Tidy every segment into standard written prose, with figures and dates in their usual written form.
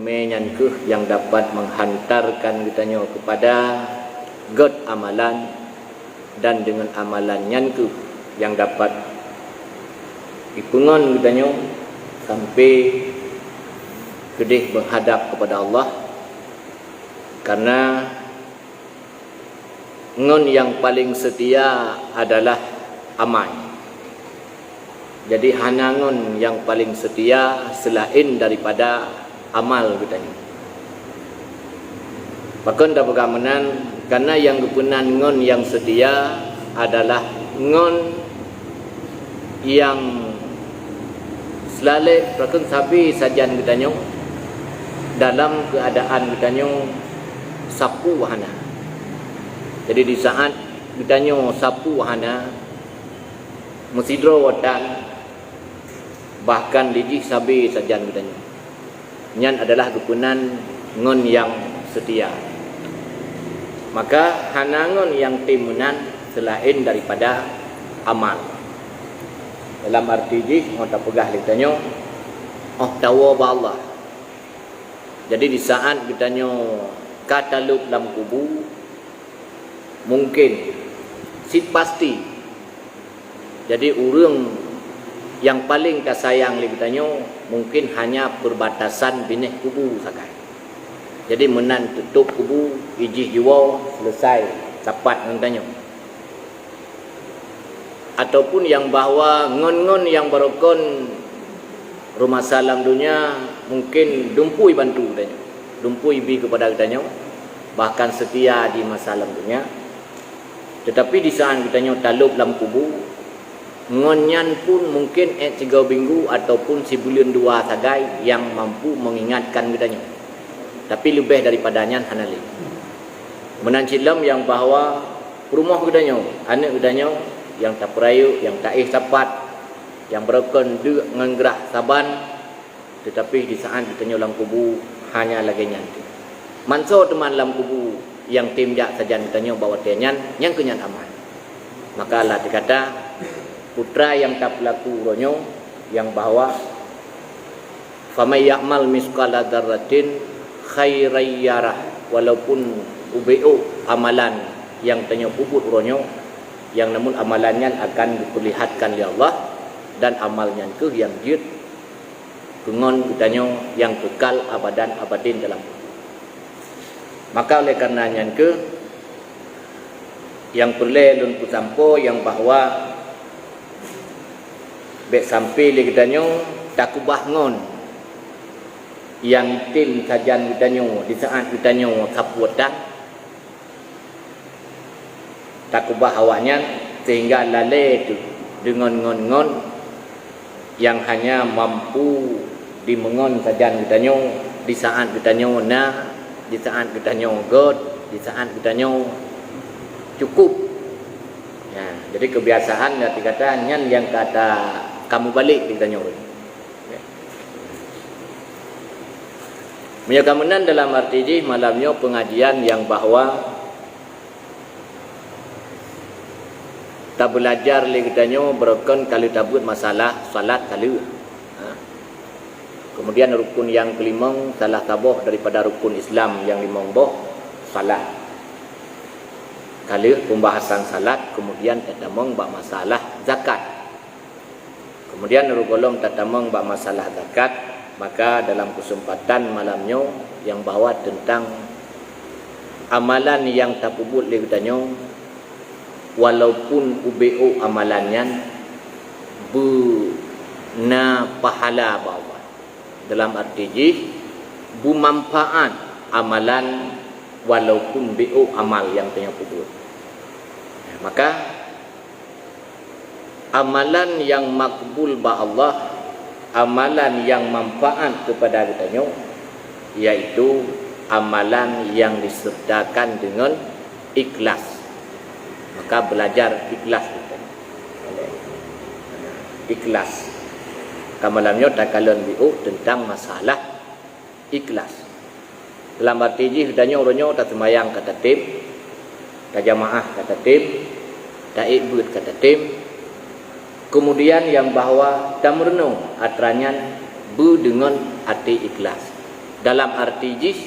kemenyan ke yang dapat menghantarkan kitanya kepada god amalan, dan dengan amalan nyan ke yang dapat dipungon kitanya sampai kedih menghadap kepada Allah. Karena ngon yang paling setia adalah amal. Jadi hanangon yang paling setia selain daripada amal kitanya. Bahkan dah bergamanan, karena yang kepunan ngon yang setia adalah ngon yang selalu bahkan sabi sajian kitanya dalam keadaan kitanya sapu wahana. Jadi di saat kitanya sapu wahana mesidro wadan, bahkan lijih sabi sajian kitanya, nyan adalah kepunan ngon yang setia. Maka hanangon yang timunan selain daripada amal. Dalam arti jih kita pegah kitanya tawa ba Allah. Jadi di saat kitanya kataluk dalam kubu, mungkin si pasti jadi orang yang paling kasayang kitanya mungkin hanya perbatasan binih kubu sakai. Jadi menan tutup kubu ijih jiwa selesai dapat ngentanya. Ataupun yang bahawa ngon-ngon yang berokon rumah salam dunia mungkin dumpui bantu katanya, dumpui bi kepada katanya, bahkan setia di masalah dunia. Tetapi di saat katanya taluk dalam kubu, ngonyan pun mungkin 3 minggu ataupun sebulan 2 sagai yang mampu mengingatkan katanya. Tapi lebih daripadanya hanali. Menancilam yang bahawa rumah katanya, anak katanya yang tak perayu, yang tak sapat, yang berokon duk ngenggerah saban, tetapi di saat ditanya dalam kubu hanya lagi nyanti. Manso teman dalam kubu yang tim jak saja ditanya bawa tenyan yang kenyan aman. Maka Allah dikata putra yang tak pelaku ronyo yang bahawa famay ya'mal misqala dzarratin khairan yarah, walaupun UBO amalan yang tanya puput ronyo, yang namun amalannya akan diperlihatkan oleh Allah, dan amalnya ke yang jid kengon kitanya yang kekal abadan abadin dalam. Maka oleh karenanya ke yang perlu lun kusampo yang bahawa bek sampai le kitanya takubah ngon yang tim sajan kitanya di saat kitanya sapuatan takubah awaknya sehingga lalai itu dengan ngon-ngon yang hanya mampu dimengon saja kitanya di saat kitanya di saat kitanya god, di saat kitanya cukup. Ya, jadi kebiasaan nanti katanya yang kata kamu balik kitanya. Ya. Menyakamenan dalam arti ji malamnya pengajian yang bahawa tak belajar lagi kitanya berokon kalau tabut masalah salat kalau. Kemudian rukun yang kelima salah taboh daripada rukun Islam yang limong salat. Kalau pembahasan salat, kemudian tatamong bab masalah zakat. Kemudian rugolom tatamong bab masalah zakat, maka dalam kesempatan malamnya yang bawa tentang amalan yang tak puput lagi kitanya, walaupun UBO amalannya na pahala bawah. Dalam arti bu manfaat amalan walaupun BO amal yang tanya puput. Maka amalan yang makbul ba Allah, amalan yang manfaat kepada kitanya, yaitu amalan yang disertakan dengan ikhlas. Maka belajar ikhlas kita. Ikhlas. Kamalamnya takalan biu tentang masalah ikhlas. Dalam arti ji hendaknya orangnya tak semayang kata tim, tak jamaah kata tim, tak ikut kata tim. Kemudian yang bahawa tak merenung atranya bu dengan hati ikhlas. dalam arti jis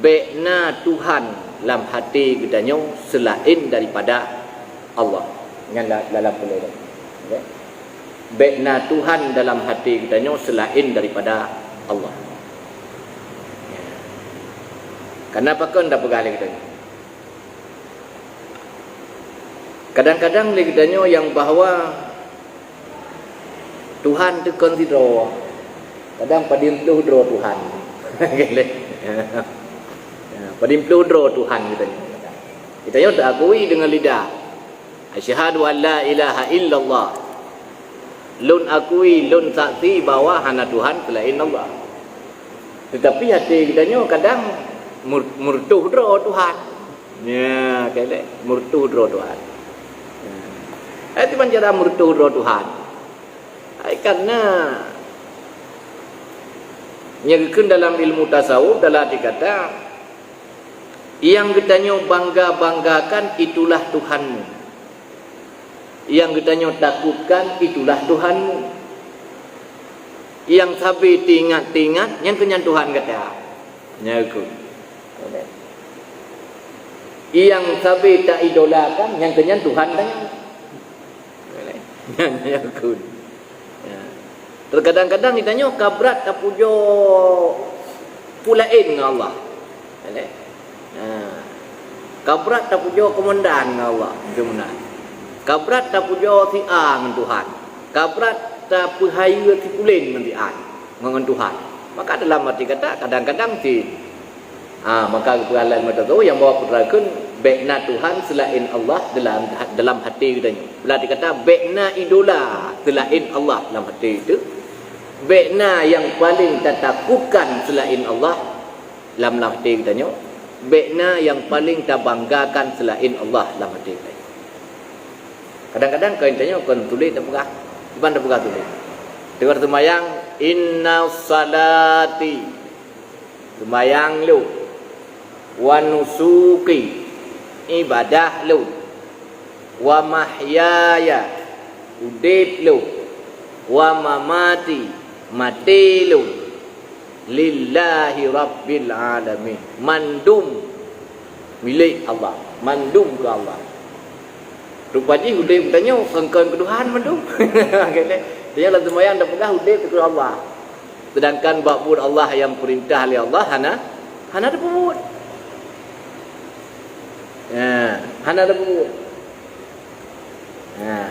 bekna Tuhan dalam hati kita selain daripada Allah. Dengan dalam pula itu. Okay. Bekna Tuhan dalam hati kita selain daripada Allah. Kenapa kau tidak pegang kita? Kadang-kadang kita yang bahawa Tuhan tu consider, kadang padimpuh draw Tuhan. Padimpuh draw Tuhan kita. Kita tak akui dengan lidah. Asyhadu an la ilaha illallah. Lun akui, lun saksi bahawa hanya Tuhan selain Allah. Tetapi hati kita kadang murtuh draw Tuhan. Ya, kale murtuh draw Tuhan. Itu cara murtuh draw Tuhan. Karena nyegkeun dalam ilmu tasawuf dalam dikata yang kita bangga-banggakan itulah Tuhanmu. Yang kita takutkan itulah Tuhanmu. Yang sabi tingat-tingat yang kenyan Tuhan kata. Nyaku. Yang sabi tak idolakan yang kenyan Tuhan tanya. Nyaku. Terkadang-kadang ditanya kabrat tak pujo pulain dengan Allah. Kabrat tak pujo komandan dengan Allah. Kemudian kabrat tak pujo tiang dengan Tuhan. Kabrat tak puhayu ti pulin dengan Tuhan. Maka dalam arti kata kadang-kadang maka kepualan mata tu yang bawa puterakan bekna Tuhan selain Allah dalam hati kita. Bila dikata bekna idola selain Allah dalam hati itu, bekna yang paling takutkan selain Allah dalam hati kita, bekna yang paling tak banggakan selain Allah dalam hati kita. Kadang-kadang kau tanya kau tulis tak pegang, bukan tak pegang tulis. Dengar semayang inna salati semayang lu wa nusuki ibadah lu wa mahyaya udip lu wa mamati mati lu lillahi rabbil alamin, mandum milik Allah, mandum ke Allah. Rupanya udip tanya kengkon ke Tuhan mandum. Dia lah semayang dah pegang udip ke Allah. Sedangkan bakbud Allah yang perintah oleh Allah hana ada pemut. Hana ada pemut.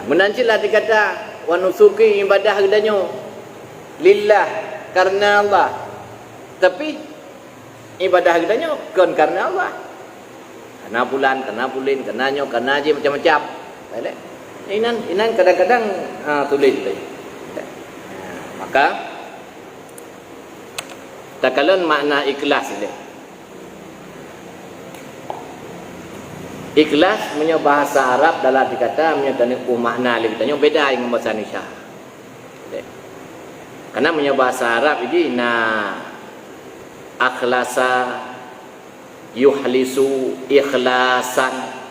Menancilah dikata wa nusuki ibadah gedanya lillah karena Allah. Tapi ibadah gedanya bukan karena Allah. Karena bulan, karena pulin, karena nyo, karena je macam-macam. Baik. Inan kadang-kadang tulis tu. Maka takalan makna ikhlas dia. Ikhlas punya bahasa Arab dalam dikata punya makna dia tanya beda dengan bahasa Indonesia. Karena punya bahasa Arab ini akhlasa yuhlisu ikhlasan.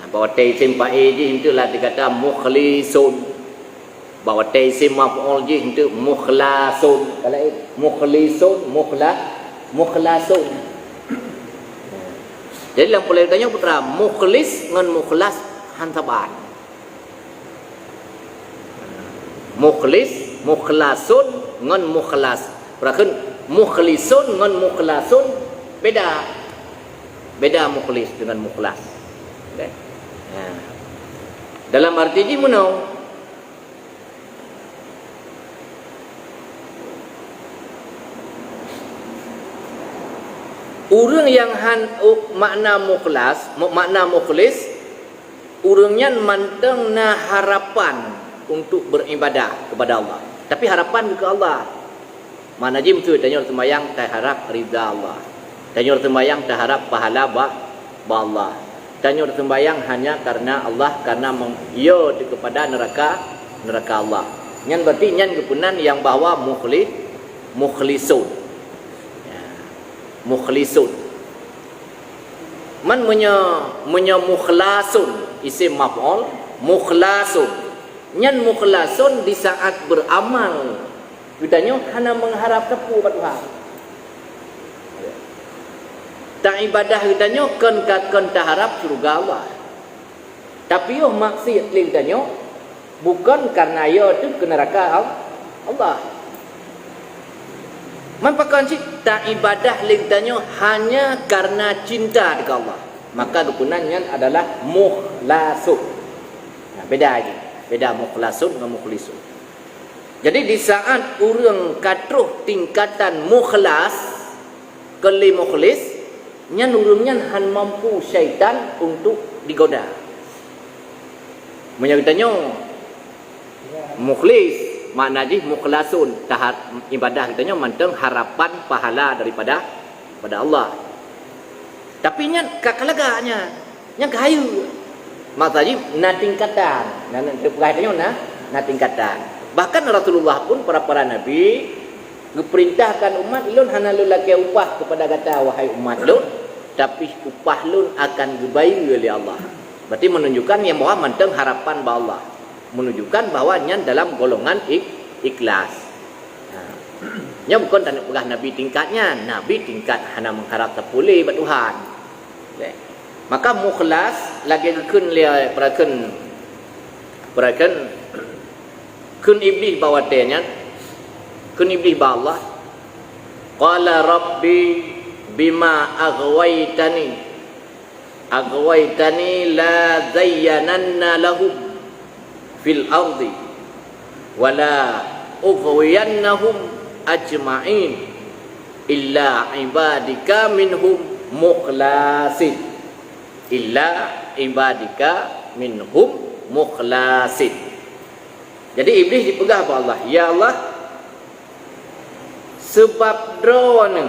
Bahawa taisim pa'i je itulah dikata mukhlisun. Bahawa taisim maf'ul je itu mukhlasun. Kalau mukhlisun mukhlasun. Jadi dalam pola tanya putra mukhlis dengan mukhlas hantaban. Mukhlis mukhlasun dengan mukhlas. Berarti mukhlisun dengan mukhlasun beda. Beda mukhlis dengan mukhlas. Dalam arti ini mana? Orang yang makna mukhlis, orangnya manteng harapan untuk beribadah kepada Allah. Tapi harapan ke Allah. Mana jim tu tanya sembahyang tak harap ridha Allah. Tanya sembahyang tak harap pahala ba Allah. Tanya sembahyang hanya karena Allah, karena ia kepada neraka Allah. Yang berarti yang kepunan yang bawa mukhlisun. Mukhlisun. Man punya mukhlasun isim maf'ul, mukhlasun. Yang mukhlasun di saat beramal. Kitanya hanya mengharap tepu pada Tuhan. tak ibadah katanya kon harap surga Allah. Tapi yo maksiat katanya bukan karena yo tu ke neraka Allah. Mampakan si tak ibadah katanya hanya karena cinta kepada Allah. Maka kepunannya adalah mukhlasun. Nah, beda lagi. Beda mukhlasun dengan mukhlisun. Jadi di saat orang katruh tingkatan mukhlas keli mukhlis, nyan urangnya han mampu syaitan untuk digoda. Menyebutnya mukhlis, maknanya mukhlasun, tahap ibadah katanya manteng harapan pahala daripada Allah. Tapi nyan kakalaganya, nyan kayu. Maksudnya na tingkatan, na tingkatan. Bahkan Rasulullah pun para nabi diperintahkan umat lun hana lulaki upah kepada kata wahai umat lun, tapi upah lun akan dibayar oleh Allah. Berarti menunjukkan yang bahwa manteng harapan ba Allah, menunjukkan bahwa nya dalam golongan ikhlas. Nya bukan tak pegah nabi tingkatnya, nabi tingkat hana mengharap terpulih buat Tuhan. Maka mukhlas lagi kun lia perakan kun iblis bawatenya, kun iblis ba Allah. Qala rabbi bima aghwaytani la zayyananna lahum fil ardi wala ughwiyannahum ajma'in illa ibadika minhum mukhlasin, illa ibadika minhum mukhlasin. Jadi iblis dipegah oleh Allah. Ya Allah, sebab drone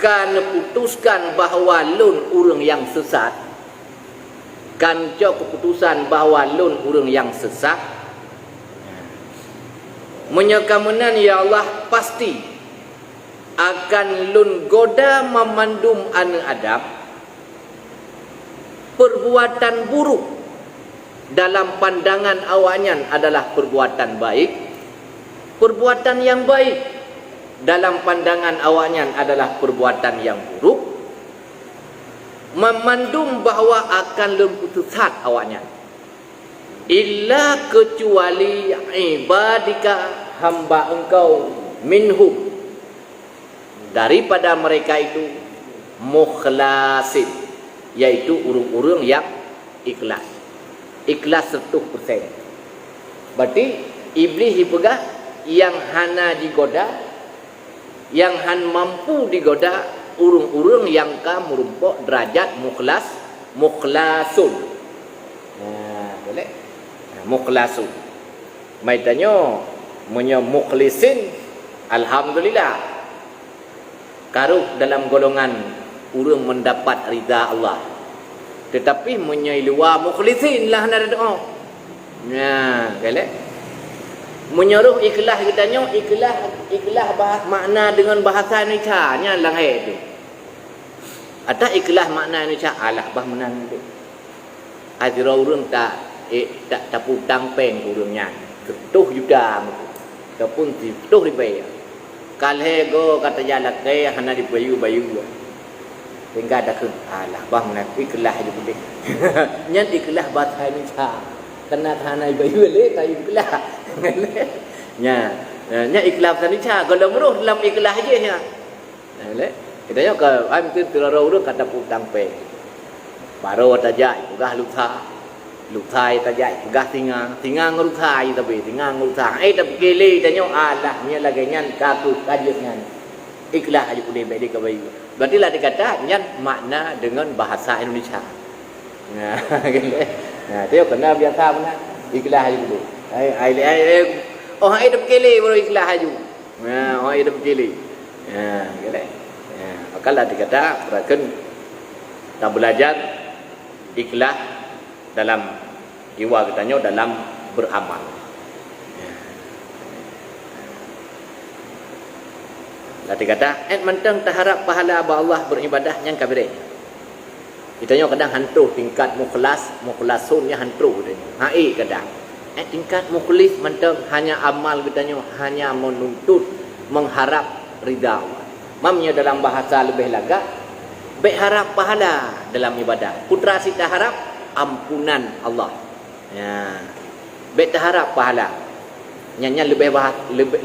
kan putuskan bahawa lun urang yang sesat, kan jauh keputusan bahawa lun urang yang sesat, menyakamenan ya Allah pasti akan lun goda memandum anak Adam perbuatan buruk dalam pandangan awaknya adalah perbuatan baik, perbuatan yang baik dalam pandangan awaknya adalah perbuatan yang buruk, memandum bahawa akan lemputusat awaknya, illa kecuali ibadika hamba engkau minhum daripada mereka itu mukhlasin, yaitu urung-urung yang ikhlas. Ikhlas 100%. Berarti iblis dipegah yang hana digoda, yang han mampu digoda urung-urung yang ka merumpok derajat mukhlasun. Nah, boleh. Nah, mukhlasun. Maitanyo munyo mukhlisin, alhamdulillah. Karuh dalam golongan urung mendapat ridha Allah. Tetapi menyeluar mukhlisin lah nak doa. Nah, boleh. Menyeruh ikhlas katanya, ikhlas bahas makna dengan bahasa Indonesia nya lahir tu. Ada ikhlas makna Indonesia alah bah menang tu. Azra urang tak putang peng urangnya. Ketuh juda ataupun tuh dibayar. Kalhe go kata jalak ke hana dibayu. Hingga ada ke alah bah menang ikhlas je boleh. Nya ikhlas bahasa Indonesia. Kena hana dibayu le tak ikhlas. Nya ikhlas bahasa Indonesia kalau meruh dalam ikhlas je nya. Kita nya ke am tu turun kata putang pe. Baru tajak pegah luk thai tajak pegah singa nguruk thai tapi singa nguruk thai tapi kele tanya alah nya lagi nyan kaku kajian nyan. Ikhlas aja boleh baik ke bayu. Berarti lah dikata nyan makna dengan bahasa Indonesia. Nah, nah, dia kena biasa benar. Ikhlas aja boleh. Oh, hidup kele baru ikhlas aja. Nah, oh hidup kele. Nah, kele. Nah, makalah dikata berakan tak belajar ikhlas dalam jiwa katanya dalam beramal. Tadi kata, mentang terharap pahala Allah beribadah yang kabir. Kitanya kadang hantu tingkat mukhlasunnya hantu katanya. Hai kadang. Tingkat mukhlis mentang hanya amal katanya hanya menuntut mengharap ridha Allah. Mamnya dalam bahasa lebih lagak baik harap pahala dalam ibadah. Putra si tak harap ampunan Allah. Ya. Baik tak harap pahala. Nyanyi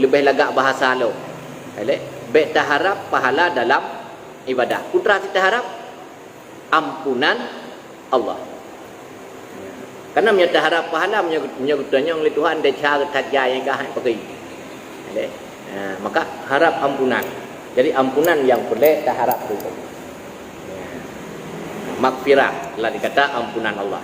lebih lagak bahasa lo. Baik tak harap pahala dalam ibadah. Putra si tak harap ampunan Allah. Karena menyata harap pahala menyebutnya oleh Tuhan dia cara tajai yang kah pergi. Maka harap ampunan. Jadi ampunan yang boleh tak harap itu. Makfirah lah dikata ampunan Allah.